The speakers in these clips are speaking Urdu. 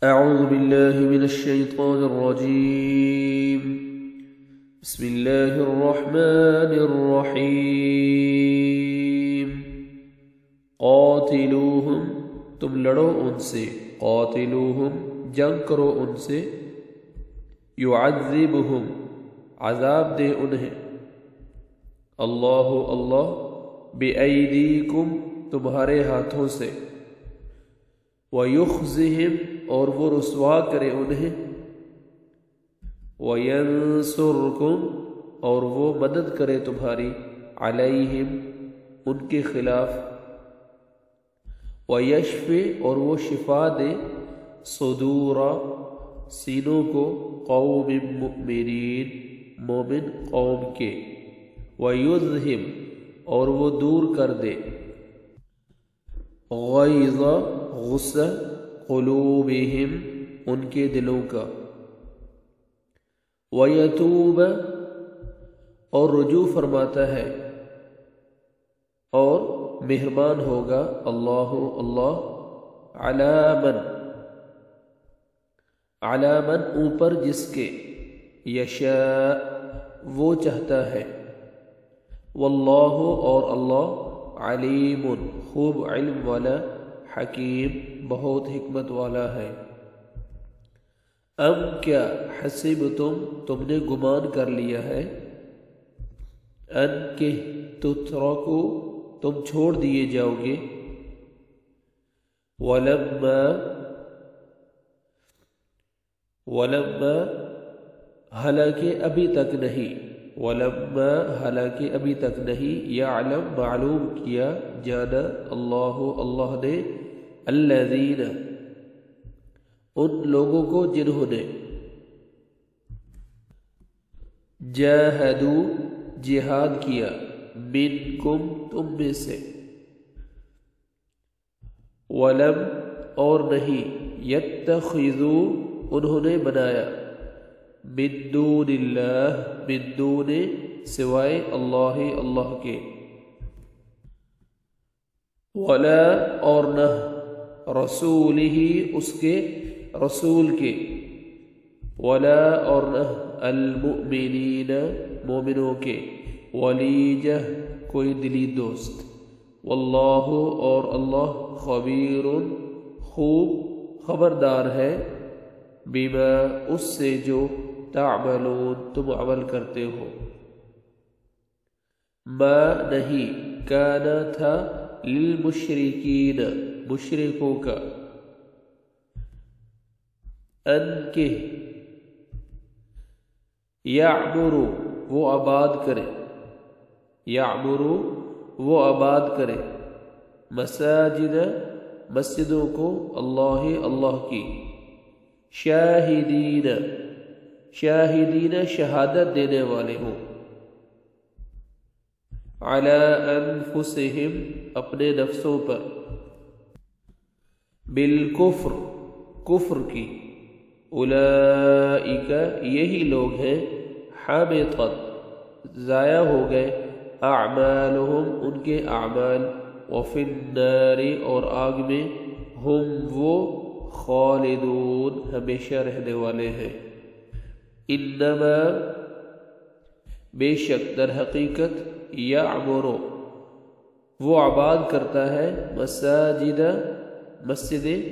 أعوذ بالله من الشيطان الرجيم. بسم الله الرحمن الرحيم. قاتلوہم، تم لڑو ان سے، قاتلوہم جنگ کرو ان سے، يعذبہم عذاب دے انہیں، اللہ بأیدیکم تمہارے ہاتھوں سے، وَيُخْزِهِمْ اور وہ رسوا کرے انہیں، وَيَنْصُرْكُمْ اور وہ مدد کرے تمہاری، عَلَيْهِمْ ان کے خلاف، وَيَشْفِ اور وہ شفا دے، صُدُورَ سینوں کو، قوم مؤمنین مومن قوم کے، وَيُذْهِبْ اور وہ دور کر دے، غیظ غصہ، قلوبہم ان کے دلوں کا، وَيَتُوبَ اور رجوع فرماتا ہے اور مہربان ہوگا اللہ علی من اوپر جس کے، یشاء وہ چاہتا ہے، واللہ اور اللہ علیم خوب علم والا، حکیم بہت حکمت والا ہے۔ ام کیا، حسبتم تم نے گمان کر لیا ہے، ان کہ تترکو تم چھوڑ دیے جاؤ گے، ولما حالانکہ ابھی تک نہیں، ولما حالانکہ ابھی تک نہیں، یعلم معلوم کیا جانا اللہ نے، الذین ان لوگوں کو جنہوں نے، جاہدوا جہاد کیا، منکم تم میں سے، ولم اور نہیں، یتخذوا انہوں نے بنایا، من دون اللہ من دون سوائے اللہ کے، ولا اور نہ، رسولہ اس کے رسول کے، ولا اور نہ، المؤمنین مومنوں کے، ولیجہ کوئی دلی دوست، واللہ اور اللہ خبیر خوب خبردار ہے، بما اس سے جو تعملون تم عمل کرتے ہو، ما نہیں، کانا تھا، للمشرکین مشرکوں کا، ان کے، یعمرو وہ آباد کرے، یعمرو وہ آباد کرے، مساجد مسجدوں کو، اللہ کی، شاہدین شہادت دینے والے ہوں، علی انفسہم اپنے نفسوں پر، بالکفر کفر کی، اولئک یہی لوگ ہیں، حبطت ضائع ہو گئے، اعمالہم ان کے اعمال، وفی النار اور آگ میں، ہم وہ، خالدون ہمیشہ رہنے والے ہیں، انما بے شک در حقیقت، یعمرو وہ آباد کرتا ہے، مساجد مسجدیں،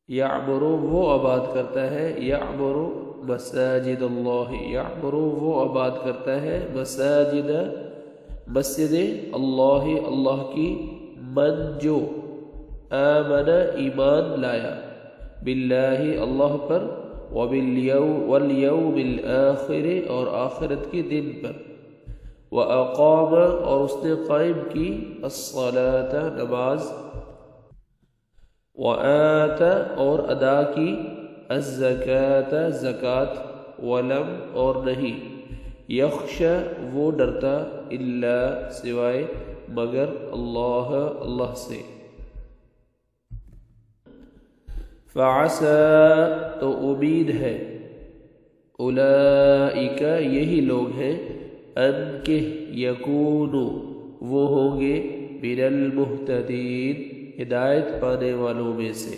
یعمرو وہ آباد کرتا ہے، یعمرو مساجد اللہ، یعمرو وہ آباد کرتا ہے، مساجد مسجدیں، اللہ کی، من جو، آمن ایمان لایا، باللہ اللہ پر، والیوم الآخر اور آخرت کے دن پر، وأقام اور اس نے قائم کی، الصلاة نماز، وآت اور ادا کی، الزکاة زکوٰۃ، ولم اور نہیں، یخشى وہ ڈرتا، الا سوائے مگر، اللہ سے، فعسى تو امید ہے، اولئک یہی لوگ ہیں، ان کہ یکونوا وہ ہوں گے، من المہتدین ہدایت پانے والوں میں سے۔